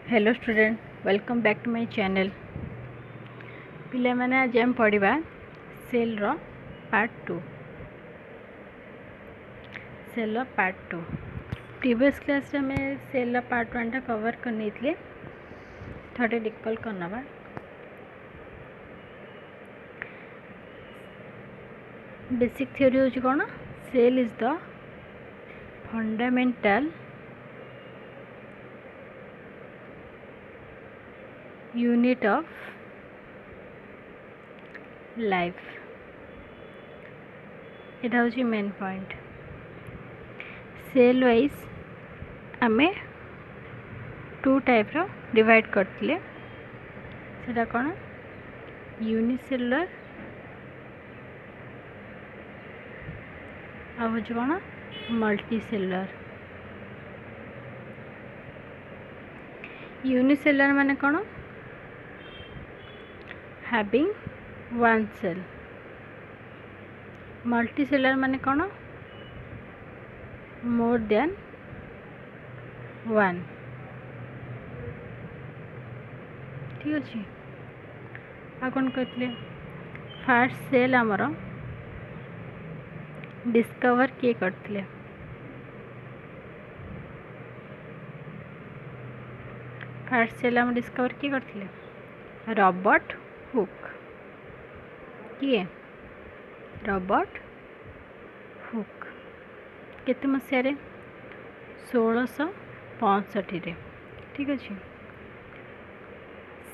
Hello student, welcome back to my channel. पिले माने आज हम पढ़िबा सेल रो पार्ट 2। सेल रो पार्ट 2 प्रीवियस क्लास रे मैं सेल रो पार्ट 1 टा कवर कर नेतले थोड़े रिकॉल करनबा। बेसिक थ्योरी होची कोन? Cell is the fundamental unit of life. एटा होची मेन पॉइंट। सेल वाइज आमे टू टाइप रो डिवाइड करथिले। सेटा कोन? यूनिसेलुलर आ होची कोन? मल्टीसेलुलर। यूनिसेलुलर माने कोन? having one cell. मल्टीसेलुलर माने कोन? more than one। ठीक अछि। आ कोन कहतले फर्स्ट सेल हमर डिस्कवर के करतले? फर्स्ट सेल हम डिस्कवर के करतले? Robert Hooke. किए? Robert Hooke. केते मसिया रे? 1665 रे। ठीक अछि।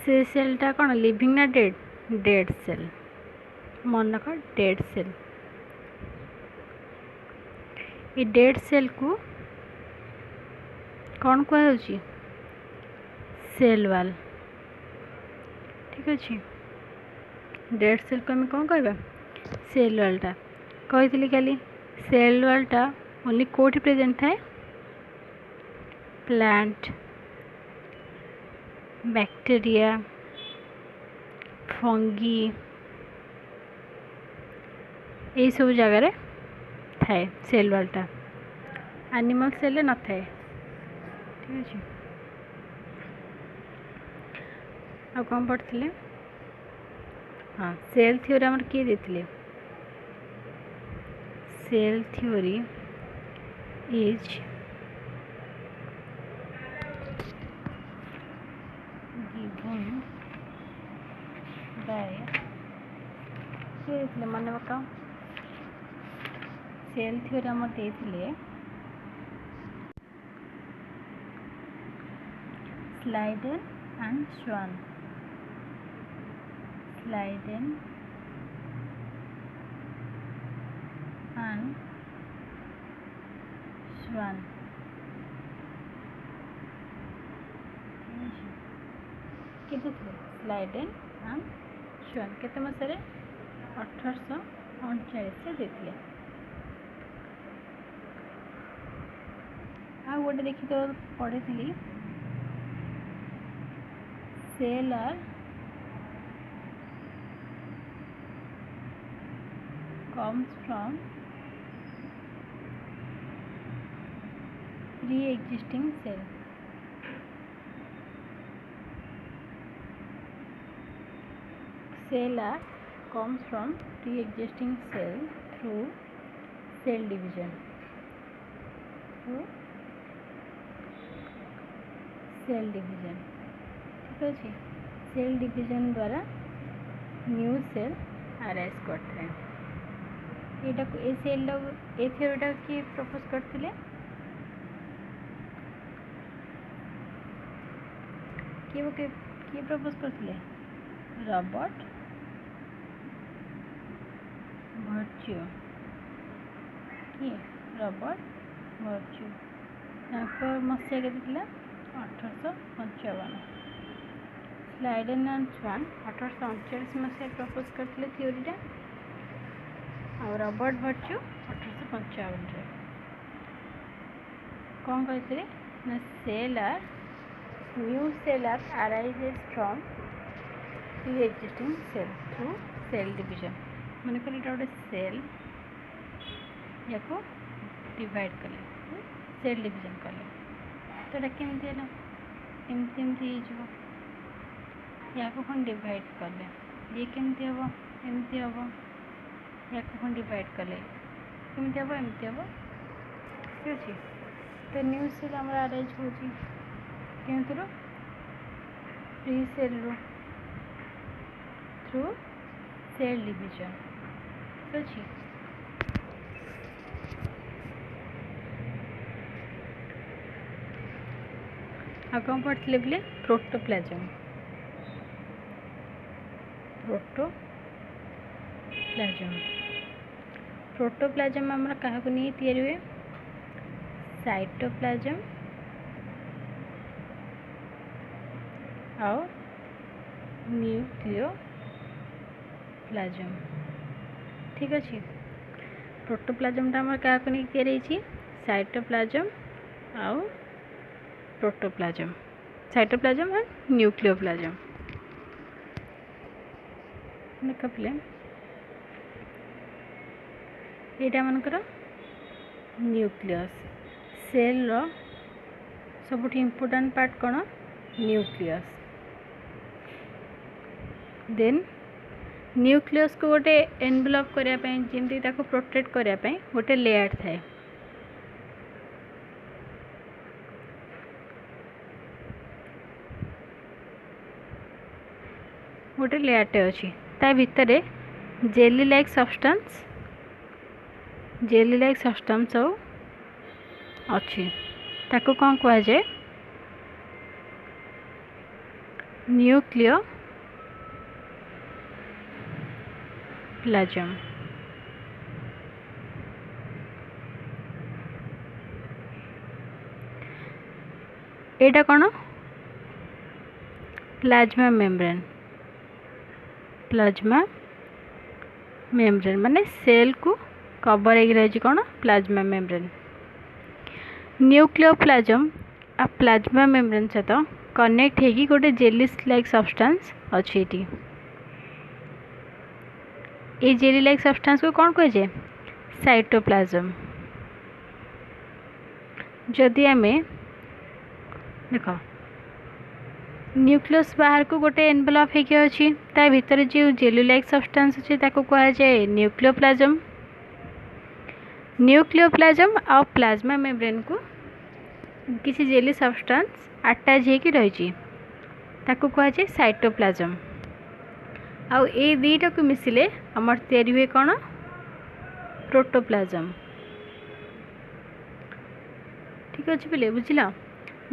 से सेलटा कोन लिविंग ना डेड? Dead cell. मन को डेड सेल। ये डेड सेल को कौन कहुची? Cell wall. ठीक अच्छे। डेड सेल को हमें कौन कहबा? सेल वालटा। कही खाली सेल वालटा ओनली कोठी प्रेजेंट थाए? प्लांट, बैक्टीरिया, फंगी यही सब जगह थाए सेल वालटा। एनिमल सेल न थाए। ठीक अच्छे। आ कौन पढ़ते? हाँ, सेल थ्योरी आमर किए देथिले? Cell theory is given by किए देथिले मन पकाओ। सेल थ्योरी आमर देथिले Schleiden and Schwann. Schleiden and Schwann. केते थे? स्लाइडेन एंड स्वान केते मसरे? 1839 से देथिले। आ गोटे देखि तो पढ़े थी cell are comes from pre-existing cell. Cell are comes from pre-existing cell through cell division. Through cell division. ठीक अच्छे। सेल डिविजन द्वारा न्यू सेल अराइज करते हैं। ये सेल ए थ्योरीटा किए प्रपोज करथिले? किए प्रपोज करथिले? Robert Virchow. किए? Robert Virchow. ताको मसिया के दिला 1855। स्लाइडेन एंड स्वान 1839 मसिया प्रपोज करथिले थ्योरीटा। और रॉबर्ट वर्च्यू 1855 रे कौन कहते? ना cell are new cell are arises from pre existing cell through cell division. मन कर गोटे सेल या डिवाइड कले सेल डिविजन कले तो केमती है? एमती एमती या कौन डिवाइड कले ये केमती हम एमती हम या कौन डिवाइड कले केमती हम एमती हम ठीक अच्छे। तो न्यू सेल आम अरेंज हो pre cell through cell division ठीक अच्छे। आ कौन पढ़ते बोले प्रोटोप्लाज्म प्रोटोप्लाज्म आम क्या नहीं तैयारी हुए साइटोप्लाज्म आउ न्यूक्लियोप्लाज्म ठीक अच्छे। प्रोटोप्लाज्मटा आम क्या नहीं तैयारी साइटोप्लाज्म आउ प्रोटोप्लाज्म साइटोप्लाज्म एंड न्यूक्लियोप्लाज्म देख पे यहाँ मनकर न्यूक्लियस सेल सबुठ इम्पोर्टेंट पार्ट कौन न्यूक्लियस देन न्यूक्लियस को गोटे एनवेलप करने जमी प्रोटेक्ट करने गोटे लेयर थाए गोटे लेयरटे अच्छी ता भितर जेली लाइक सब्सटेंस सब अच्छी ताको कौन कह जाए न्यूक्लियोप्लाज्म एटा कौन प्लाज्मा मेम्ब्रेन माने सेल को कवर हो रही कौन प्लाज्मा मेम्ब्रेन न्यूक्लियोप्लाज्म आ प्लाज्मा मेम्ब्रेन सहित कनेक्ट होगी गोटे जेली लाइक सब्सटेंस अच्छी ये जेली लाइक सब्सटेंस को कौन कह जाए साइटोप्लाज्म जदि आम देख न्यूक्लियस बाहर को गोटे एनवेलप होगी अच्छी ता भीतर जो जेली लाइक सब्सटेंस अच्छी ताको कह जाए न्यूक्लियोप्लाज्म आ प्लाज्मा मेम्ब्रेन को किसी जेली सब्सटेंस अटैच होगी रही ताको कह जाए साइटोप्लाज्म आउ ए दुईटा को मिसिले आमर तैयारी हुए कौन प्रोटोप्लाज्म ठीक अच्छे बोले बुझल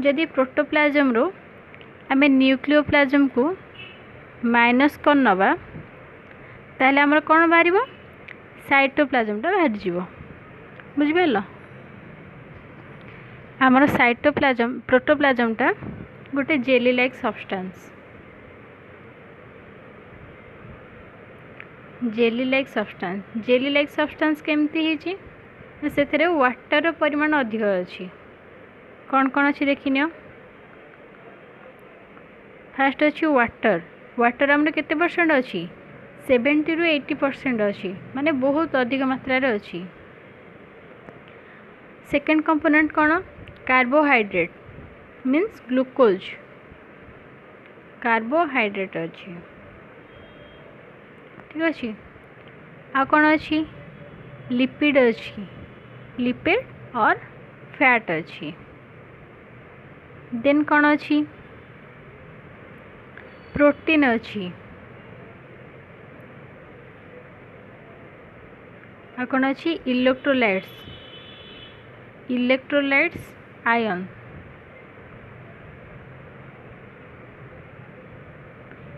जदि प्रोटोप्लाज्म रो आम न्यूक्लियोप्लाज्म को माइनस कर नवा ताहले आमर कौन बाहर साइटोप्लाज्मटा बाहर जीव बुझिपार आमर प्रोटोप्लाज्मटा गोटे जेली लाइक सब्सटेंस केमती से वाटर परिमाण अधिक अच्छी कौन कौन अच्छी देखनी फास्ट अच्छी वाटर आम केते परसेंट अच्छी 70 ରୁ 80% अच्छी माने बहुत अधिक मात्रा रे अच्छी। सेकेंड कंपोनेंट कौन कार्बोहाइड्रेट मीन्स ग्लूकोज कार्बोहाइड्रेट अच्छी ठीक अच्छे। आ कौन अच्छी लिपिड अच्छी लिपिड और फैट अच्छी देन कौन अच्छी प्रोटीन अच्छी आ कौन अच्छी इलेक्ट्रोलाइट्स आयन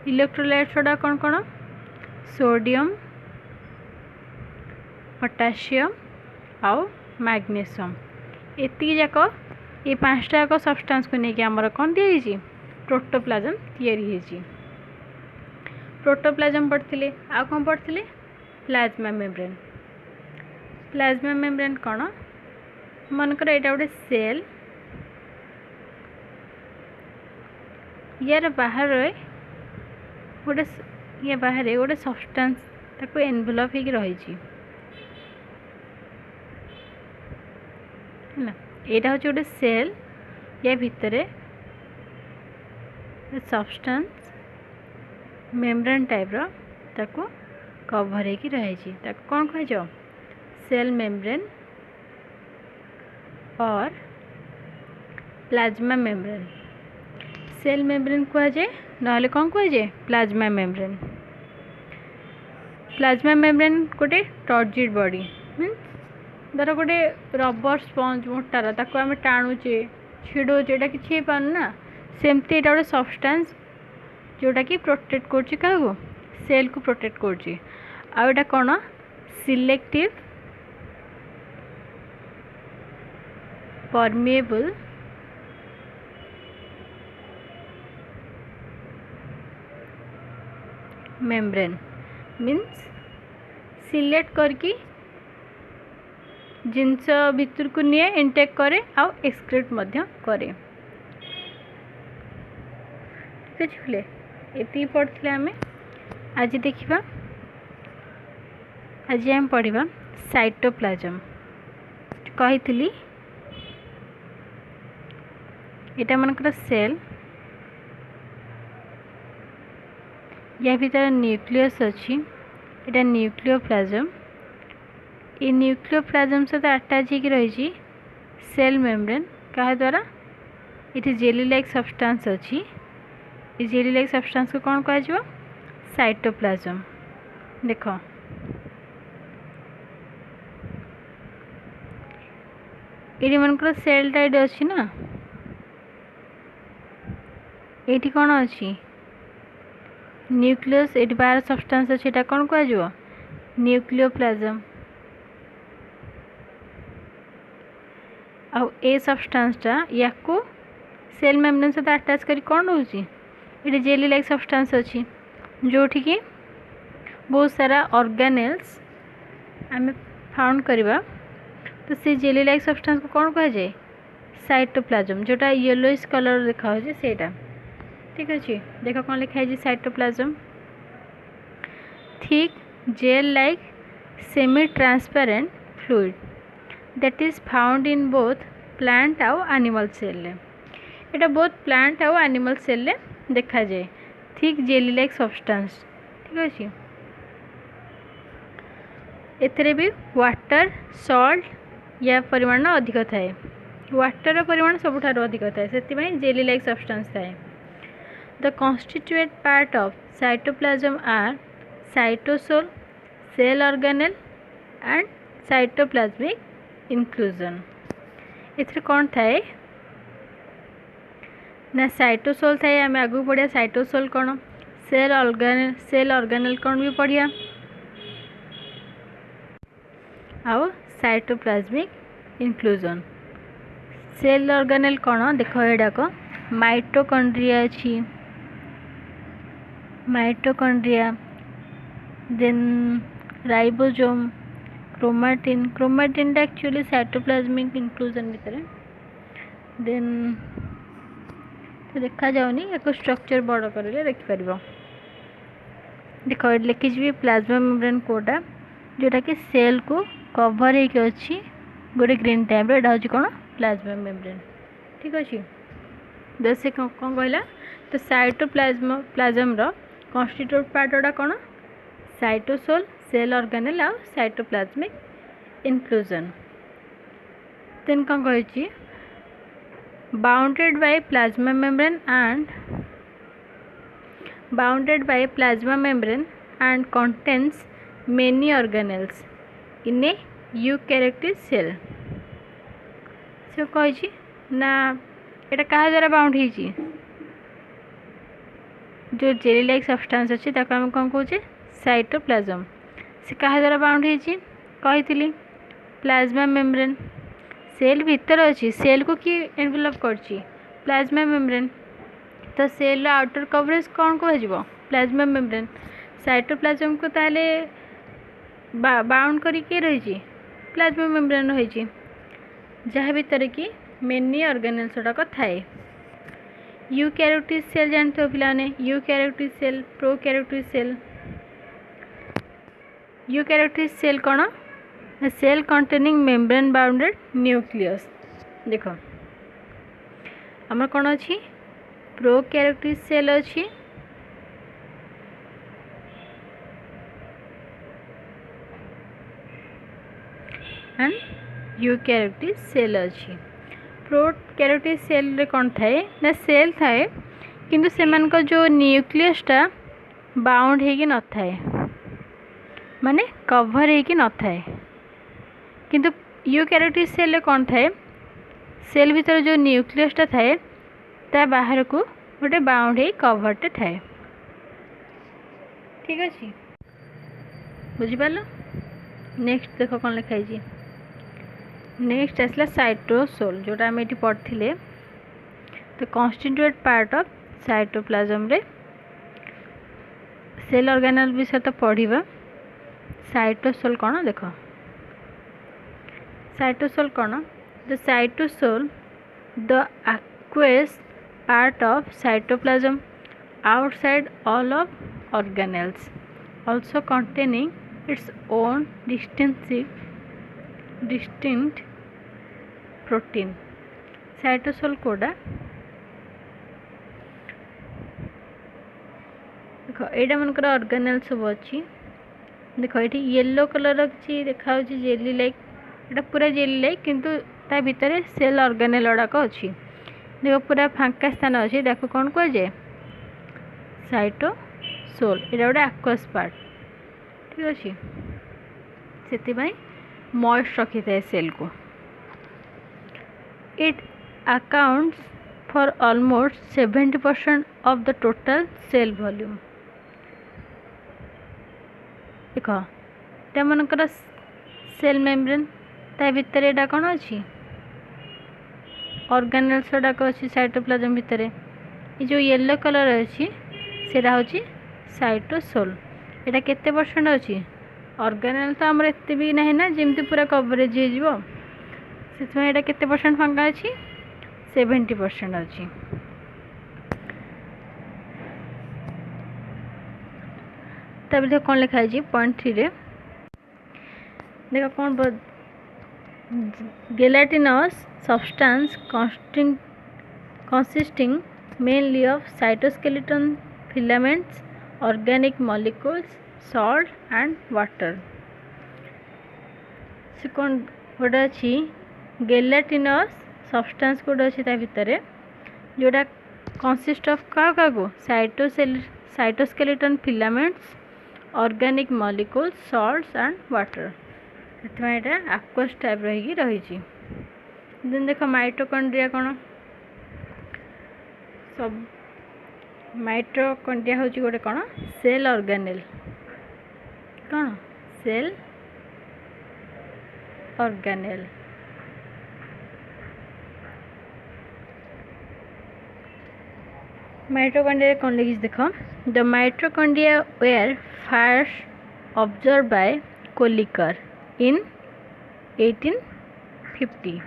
इलेक्ट्रोलाइट्स कौन कौन सोडियम पोटासियम आउ मैग्नीशियम एति जाक ये पांचटा जाक सब्सटेंस को लेकिन आमर कौन दिया प्रोटोप्लाज्म तैयारी प्रोटोप्लाज्म पढ़ते आ कौन पढ़ते प्लाज्मा मेम्ब्रेन कौन मनकर यहाँ गोटे सेल यार बाहर गोटे सब्सटेंस ताको एनवेलप हो रही यहाँ हूँ गोटे सेल या भितर सब्सटेंस मेम्ब्रेन टाइप रो ताको कवर होगी रही ताको कौन कह सेल मेम्ब्रेन और प्लाज्मा मेम्ब्रेन। सेल मेम्ब्रेन कह जाए ना कौन कह जाए प्लाज्मा मेम्ब्रेन। प्लाज्मा मेम्ब्रेन गोटे टर्जिड बॉडी मीन्स धर गोटे रबर स्पंज मोटार ताको आम टाणुचे छिड़ौचे एटा किसी पारना सेमती एटा गोटे सब्सटेंस जोटा कि प्रोटेक्ट करछि काहू सेल को प्रोटेक्ट करछि। आ एटा कोन selective permeable membrane means select करके जिनस भितर को निए इंटेक करे आ एक्सक्रीट मध्य करे। ठीक है ये पढ़ते आम आज देखा आज आम पढ़ा साइटोप्लाज्म कही एटा मनकर सेल या भीतर न्यूक्लियस अच्छी एटा न्यूक्लियोप्लाज्म ये न्यूक्लियोप्लाज्म सहित अटैच होकर रही सेल मेम्ब्रेन क्या द्वारा ये जेली लाइक सब्सटेंस अच्छी ये जेली लाइक सब्सटेंस को कौन कह साइटोप्लाज्म। देख ये मनकर सेल टाइड अच्छी ना ये कौन अच्छी न्यूक्लियस ये बाहर सब्सटेंस अच्छे एटा कौन कह न्यूक्लियोप्लाज्म। आउ ए सब्सटेंसटा या को सेल मेम्ब्रेन सहित अटैच करी कौन रोचे ये जेली लाइक सब्सटेंस अच्छी जोठी कि बहुत सारा ऑर्गेनेल्स आम फाउंड करवा तो से जेली लाइक सब्सटेंस को कौन कह जाए साइटोप्लाज्म जोटा येलोइश कलर देखा सेटा। ठीक अच्छे देख कौन लिखाई cytoplasm thick gel like semi transparent fluid that is found in both plant आउ एनिमल सेल। एटा बोथ प्लांट आउ एनिमल सेल देखा जाए थिक जेली लाइक सब्सटेंस। ठीक अच्छे एथरे भी वाटर सॉल्ट या परिमाण अधिक थाए वाटर परिमाण सबुठार अधिक थाए से जेली लाइक सब्सटेंस थाए। The constituent part of cytoplasm are cytosol, cell organelle and cytoplasmic inclusion। इथरे कौन थाए ना साइटोसोल थाए आम आगू पढ़िया साइटोसोल कौन सेल ऑर्गेनेल कौन भी पढ़िया आउ साइटोप्लाज्मिक इंक्लूजन। सेल ऑर्गेनेल कौन देख एडाक माइटोकॉन्ड्रिया अच्छी mitochondria then ribosome chromatin actually cytoplasmic inclusion भितर देन तो देखा जाऊनी एक स्ट्रक्चर बड़ कर देखिपर देख लिखी प्लाज्मा मेम्ब्रेन कोटा जोटा कि सेल को कवर होके अच्छी गोटे ग्रीन टाइप एटा हूँ कौन प्लाज्मा मेम्ब्रेन। ठीक अच्छे दस से कौन कहला तो साइटोप्लाज्म रो कॉन्स्टिट्यूट पार्ट गुड़ा कौन साइटोसोल सेल ऑर्गेनेल आ साइटोप्लाज्मिक इंक्लूजन। देन कौन कही bounded by plasma membrane and contains many organelles in a eukaryotic cell। से कही ना एटा क्या द्वारा बाउंड होती जो जेली लाइक सब्सटेंस अच्छी आम कौन कहे साइटोप्लाज्म से क्या द्वारा बाउंड होती कही प्लाज्मा मेम्ब्रेन सेल भीतर अच्छी सेल को किए एनवेलप करछि प्लाज्मा मेम्ब्रेन तो सेल आउटर कवरेज कौन कह प्लाज्मा मेम्ब्रेन साइटोप्लाज्म को ताले बाउंड करके रही प्लाज्मा मेम्ब्रेन रही जहाँ भीतर कि मेनी ऑर्गेनेल्स गुड़ाक थाए। यूकैरियोटिक सेल जानते हो पिलाने eukaryotic cell prokaryotic cell. Eukaryotic cell कौन cell containing membrane bounded nucleus. देख आमर कौन अच्छी प्रोकैरियोटिक सेल अच्छी एंड यूकैरियोटिक सेल अच्छी। प्रोकैरियोटिक सेल रे कौन थाए ना सेल थाए किंतु सेमान को जो न्यूक्लियसटा बाउंड होगी न थाए माने कवर होगी न थाए किंतु यूकैरियोटिक सेल रे कौन थाए सेल भीतर जो न्यूक्लियसटा थाए ता बाहर को गोटे बाउंड हो कवरटे थाए। ठीक अच्छे बुझिपार। नेक्स्ट देख कौन लिखाई। नेक्स्ट आसला साइटोसोल जोटा आम ये पढ़ते तो कन्स्टिट्यूएंट पार्ट ऑफ साइटोप्लाज्म रे सेल ऑर्गेनेल विषय तो पढ़ा। साइटोसोल कौन देख साइटोसोल कौन the cytosol the aqueous part of cytoplasm outside all of organelles also containing its own distinct protein। Cytosol कोडा देख एटा मनकर ऑर्गेनेल सब अच्छी देख ये येलो कलर किसी देखा जेली लाइक एटा पूरा जेली लाइक किंतु ता भितर सेल ऑर्गेनेल गुड़ाक अच्छी देख पूरा फांका स्थान अच्छी देखो कौन कह जाए साइटोसोल एटा गोटे एक्वस पार्ट। ठीक अच्छे से मॉइस्ट रखी था सेल को। It accounts for almost 70% of the total sale volume. देख ये मनकर सेल मेम्ब्रेन ता भितर एटा कौन अच्छी ऑर्गेनेल्स गुड़ाक अच्छी साइटोप्लाज्म भितर ये जो येलो कलर अच्छी सेटा हूँ साइटोसोल एटा केते परसेंट अच्छी ऑर्गेनेल तो आमर एते भी नहीं ना जमती पूरा कवरेज हो से केते परसेंट फांका अच्छी 70% अच्छी। तब देख कौन लिखाई पॉइंट 3 रे देख कौन gelatinous substance consisting mainly of cytoskeleton filaments, organic molecules, salt and water। से कौन गोटे अच्छी gelatinous substance गोटे अच्छी ता भितर जोटा consist of क्या को cytoskeleton filaments, organic molecules, salts and water। ये aqueous टाइप रही। देन देख माइटोकॉन्ड्रिया कौन सब माइटोकॉन्ड्रिया हूँ गोटे कौन सेल ऑर्गेनेल कौन सेल ऑर्गेनेल। माइटोकॉन्ड्रिया कौन लिखी देख the mitochondria were first observe by Kolliker in 1850।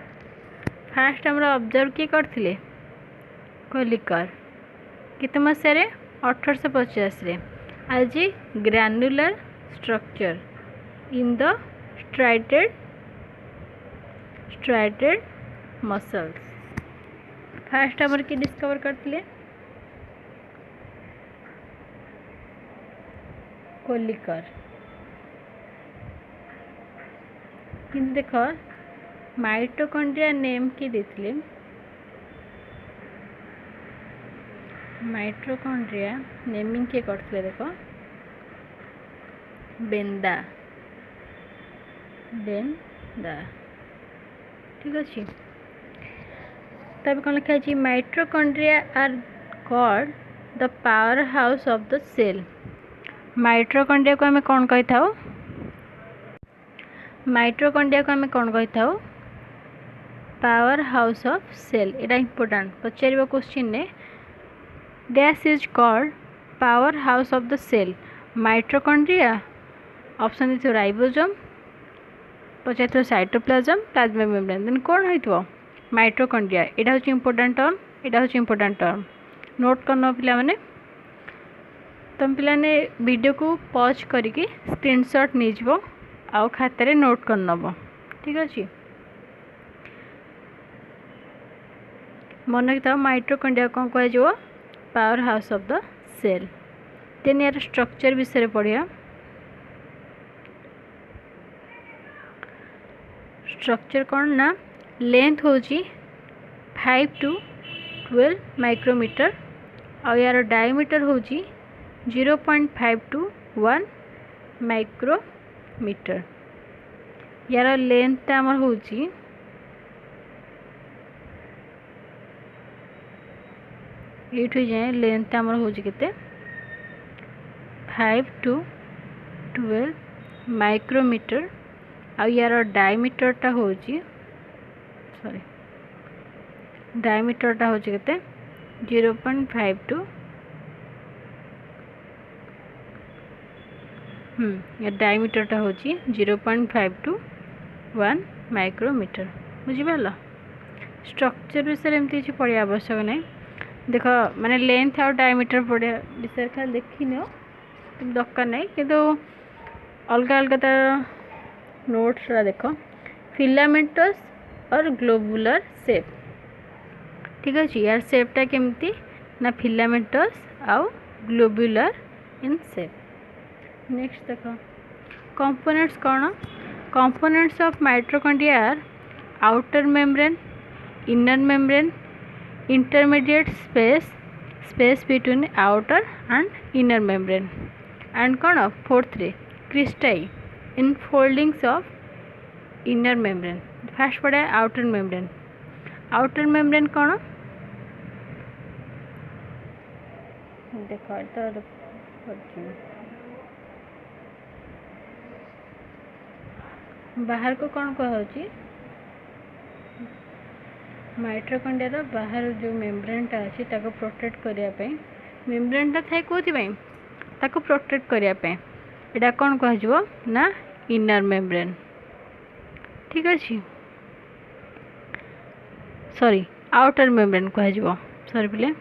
First आम ऑब्जर्व किए करते कोलिकर कितने मसीह 1850 as a granular structure in the striated muscles. First आमर किए डिस्कवर करते कोलिकर किंतु देख माइटोकॉन्ड्रिया नेम किए देते माइटोकॉन्ड्रिया नेमिंग किए करते देख बेंदा ठीक अच्छे। तब कौन लिखाई mitochondria are called the powerhouse of the cell. Mitochondria को आम कौन कही था माइटोकॉन्ड्रिया को आम कौन कही था पावर हाउस ऑफ सेल। एटा इंपोर्टेंट पचार क्वेश्चन ने dash is called powerhouse of the cell mitochondria option थी राइबोसोम पचार साइटोप्लाज्म प्लाज्मा मेम्ब्रेन देन कौन हो माइटोकॉन्ड्रिया। एटा हूँ इंपोर्टेंट टर्म नोट करन पिला माने तुम पिलाने वीडियो को पॉज करके स्क्रीनशॉट नहीं आउ खातार नोट कर नब। ठीक अच्छे मन रखिथा माइटोकॉन्ड्रिया कौन कह powerhouse of the cell. Then यार स्ट्रक्चर विषय पढ़िया। स्ट्रक्चर कौन ना लेंथ हो 5 to 12 माइक्रोमीटर और यार डायमीटर हो 0.5 to 1 माइक्रोमीटर। यार लेंथ आमर हो ये जाए लेंथ आमर हो 5 to 12 माइक्रोमीटर और यार डायमीटरटा हो सॉरी डायमीटरटा हो 0.5 to डायमीटरटा हो 0.5 to 1 माइक्रोमीटर। बुझिपार स्ट्रक्चर विषय एमती किसी पढ़ा आवश्यक नहीं। देख माने लेंथ और डायमीटर पढ़ा विषय खाली देखी तुम दरकार नहीं कि अलग अलग तार नोट्स देख फिलामेंटस और ग्लोबुलर शेप। ठीक अच्छे यार शेपटा केमती ना फिलामेंटस आउ ग्लोबुलर इन शेप। नेक्स्ट देख कंपोनेंट्स कौन components of mitochondria are outer membrane inner membrane intermediate space between outer and inner membrane and कौन फोर्थ रे cristae infoldings of inner membrane. First पढ़ा आउटर मेम्ब्रेन। आउटर मेम्ब्रेन कौन देख बाहर को कौन कह माइटोकॉन्ड्रिया बाहर जो मेम्ब्रेनटा अच्छी प्रोटेक्ट करने मेम्ब्रेनटा थाए कौन ताको प्रोटेक्ट करने यहाँ कौन कह ना इनर मेम्ब्रेन। ठीक अच्छे सॉरी आउटर मेम्ब्रेन कह सॉरी बोले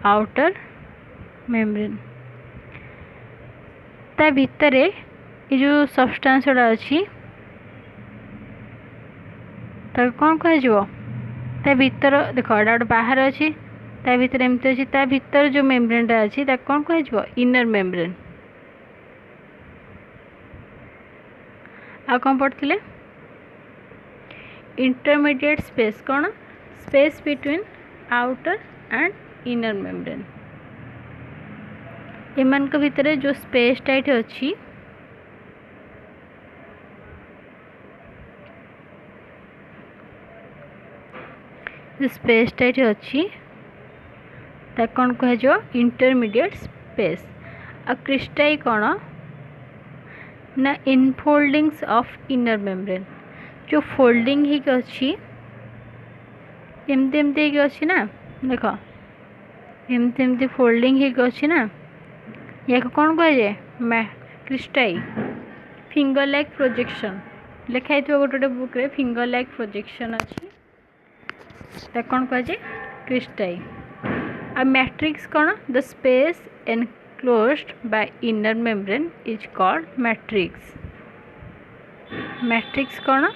आउटर मेम्ब्रेन ता भितर ये जो सब्सटेंस गुड़ा अच्छी कौन कह भीतर देख एटा गोटे बाहर अच्छी भीतर एमती अच्छी भीतर जो मेम्ब्रेनटा अच्छी कौन कह इनर मेम्ब्रेन। आ कौन पढ़ते इंटरमीडिएट स्पेस कौन space between outer and inner membrane. एमान भितर जो स्पेसटा ये अच्छी स्पेसटा ये अच्छी कौन कह इंटरमीडिएट स्पेस। आ क्रिस्टाई कौन ना इनफोल्डिंग्स ऑफ इनर मेम्ब्रेन जो फोल्डिंग ही अच्छी एमती एमती अच्छी ना देख एमती एमती फोल्डिंग ही अच्छी ना या कौन कह जाए क्रिस्टाई फिंगर लाइक प्रोजेक्शन लिखाई गोटे गोटे बुक रे फिंगर लाइक प्रोजेक्शन अच्छी कौन कह क्रिस्टाई। आ मैट्रिक्स कौन the space enclosed bye inner membrane is called matrix. Matrix कौन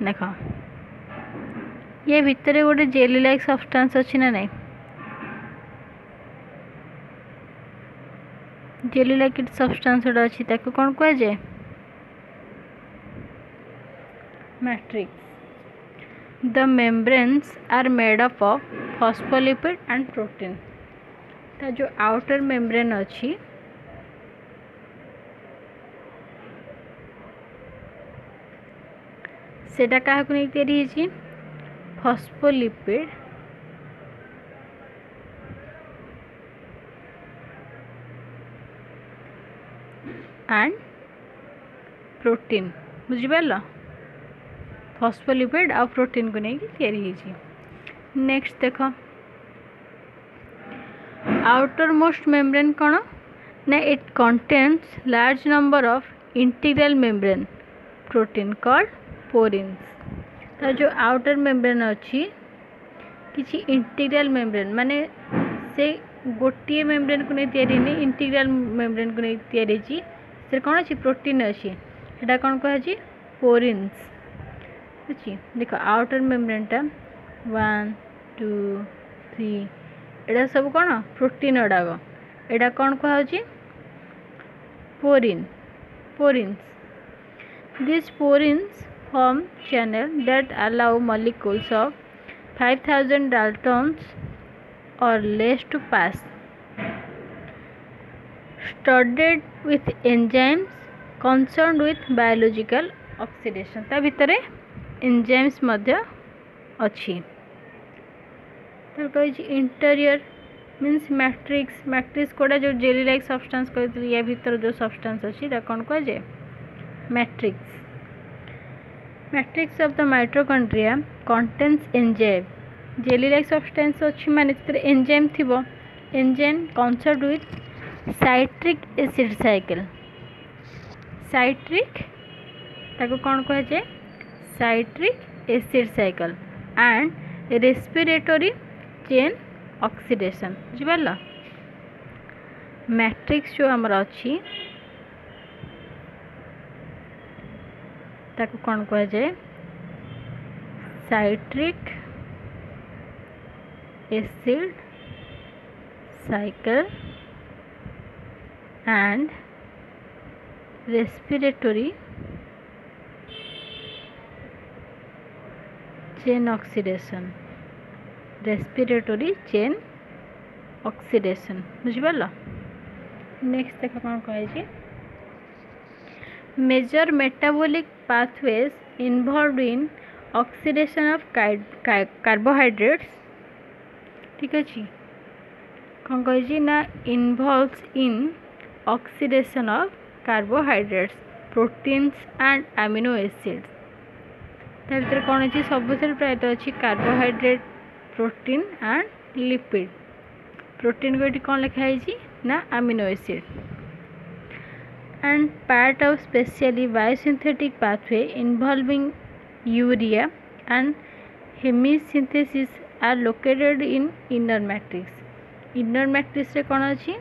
देख ये भितर गोटे जेली लाइक सब्सटेंस अच्छी ना नहीं जेली लाइक सब्सटेंस गुड़ा अच्छी कौन कह जाए matrix. The membranes are made up of phospholipid and protein। ता जो outer membrane अच्छी सेटा क्या नहीं तैयारी फॉस्फोलिपिड एंड प्रोटीन। बुझिपार फॉस्फोलिपिड और प्रोटीन को लेकिन तैयारी। नेक्स्ट देख आउटर मोस्ट मेम्ब्रेन कौन ना it contains large number of integral membrane protein called porins. तो जो आउटर मेम्ब्रेन अच्छी किसी इंटीग्रल मेम्ब्रेन माने से गोटे मेम्ब्रेन को नहीं तैयारी नहीं इंटीग्रल मेम्ब्रेन को नहीं तैयारी से कौन अच्छी प्रोटीन अच्छी सेटा कौन कह पोरिन्स अच्छी। देख आउटर मेम्ब्रेनटा 1 2 3 एटा सब कौन प्रोटीन गुड़ाक एटा कौन कहुच्छी porins these porins form channel that allow molecules of 5000 daltons or less to pass studded with enzymes concerned with biological oxidation ता भितरे enzymes मध्य अच्छी तो कही इंटीरियर मीन्स मैट्रिक्स कोड़ा जो जेली लाइक सब्सटेंस कहते या भीतर जो सब्सटेंस अच्छी कौन कह जाए matrix of the mitochondria contains enzyme jelly like substance अच्छी माने एंजाइम थी enzyme concerned with citric acid cycle citric ताको कौन कह जाए citric acid cycle and respiratory chain oxidation बुझिपार मैट्रिक्स जो आमर अच्छी ताको कौन कह जाए citric acid cycle and respiratory chain oxidation respiratory chain oxidation बुझिपार नेक्स्ट देख कौन कहे major metabolic pathways involved in oxidation of carbohydrates ठीक अच्छे कौन कही ना involves in oxidation of carbohydrates proteins and amino acids ता भीतर कौन अच्छी सब प्रायतः अच्छी carbohydrate protein and lipid protein को ये कौन लिखाई ना amino acid and part of specially biosynthetic pathway involving urea and hemisynthesis are located in inner matrix. Inner matrix रे कौन अच्छी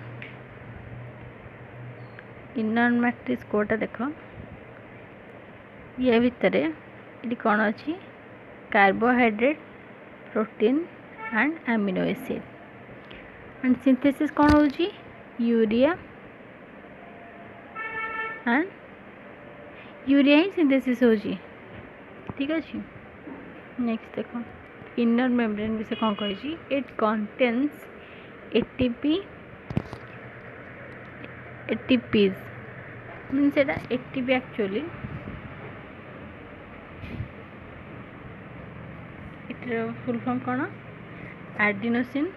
inner matrix कोटा देखो ये भितर ये कौन अच्छी carbohydrate protein and amino acid and synthesis कौन होची urea and urea he synthesis होची ठीक अच्छे नेक्स्ट देखो इनर मेम्ब्रेन विषय कौन कही it contains ATP ATPase means एटा एटीपी एक्चुअली इटर फुल फॉर्म कौन एडिनोसिन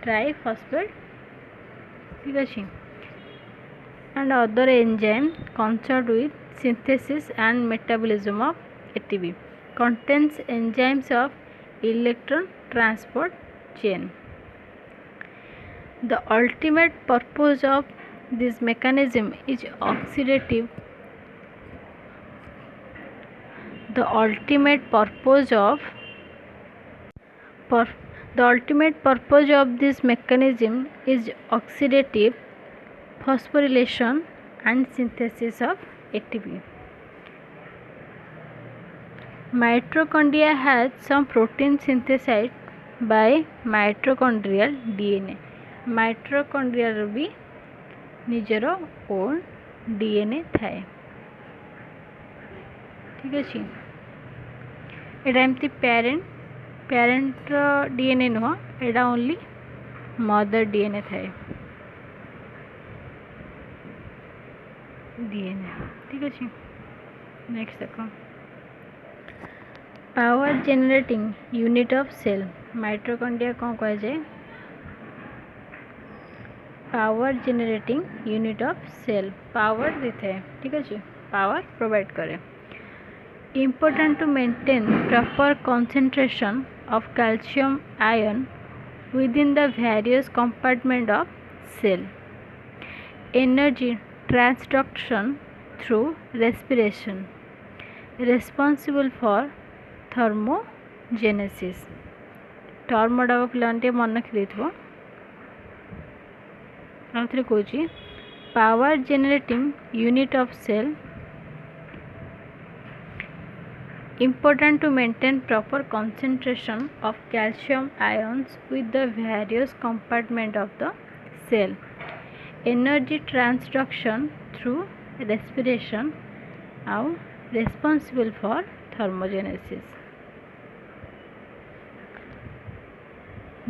ट्राइफॉस्फेट ठीक अच्छे and other enzyme concerned with synthesis and metabolism of ATP contains enzymes of electron transport chain. The ultimate purpose of this mechanism is oxidative. The ultimate purpose of this mechanism is oxidative phosphorylation and synthesis of ATP. Mitochondria has some protein synthesized by mitochondrial DNA. Mitochondria भी निजर own DNA थाए ठीक अच्छे एटा एमती parent DNA नुह एटा only mother DNA थाए DNA ठीक अच्छे नेक्स्ट देखो power generating unit of cell mitochondria कौन कह जाए power generating unit of cell power देते हैं ठीक अच्छे पावर प्रोवाइड करे important to maintain proper concentration of calcium ion within the various compartment of cell energy transduction through respiration responsible for thermogenesis term गुड़ाक पे मन रखी आउे कौच power generating unit of cell important to maintain proper concentration of calcium ions with the various compartment of the cell. Energy transduction through respiration are responsible for thermogenesis.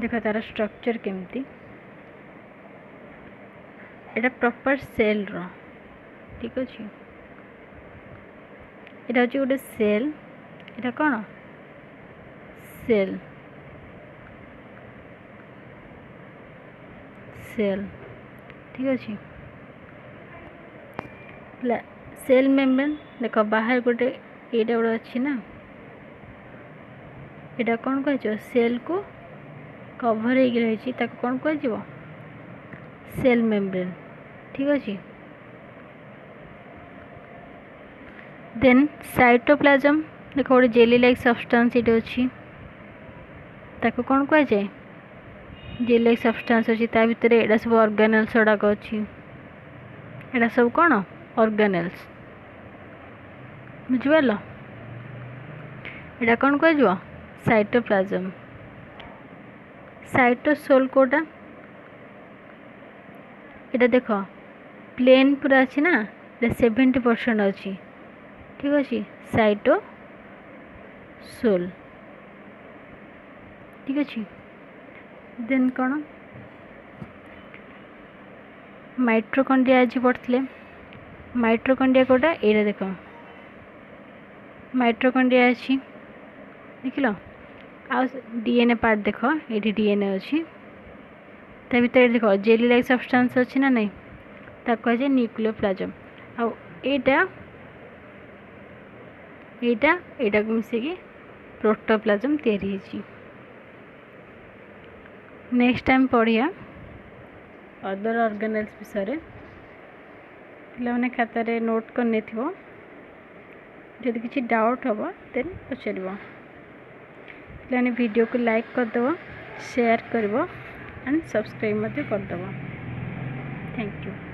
देख तार structure केमती एटा proper cell row ठीक अच्छे एटा हूँ गोटे cell एटा कौन cell cell ठीक अच्छे सेल मेम्ब्रेन देख बाहर गोटे एटा गोटे अच्छी ना एटा कौन कह सेल को कभर हो रही कौन कह सेल मेम्ब्रेन ठीक अच्छे देन साइटोप्लाज्म देख गोटे जेली लाइक सब्सटेंस ये अच्छी ताको कौन कह जाए जेली लाइक सब्सटेंस अच्छी ता भितर एटा सब ऑर्गेनेल्स गुड़ाक अच्छी एटा सब कौन ऑर्गेनेल्स बुझिपार एटा कौन कह साइटोप्लाज्म साइटोसोल कोटा एटा देख प्लेन पूरा अच्छी ना 70% अच्छी ठीक अच्छे साइटोसोल ठीक अच्छे देन कौन माइट्रोकॉन्ड्रिया आज पढ़ते माइट्रोकॉन्ड्रिया कोटा ये देख माइट्रोकॉन्ड्रिया अच्छी देख लो आ डीएनए पार्ट देख ये डीएनए अच्छी ता भीतर देख जेली लाइक सब्सटेंस अच्छी ना नहीं ताको कह न्यूक्लियोप्लाज्म आईटा को मिसेकी प्रोटोप्लाज्म तैयारी नेक्स्ट टाइम पढ़िया अदर ऑर्गेनेल्स विषय पे खातार नोट करने जदि किसी डाउट हम देन पचार पे वीडियो को लाइक करदेव शेयर कर एंड सब्सक्राइब करदेव थैंक यू।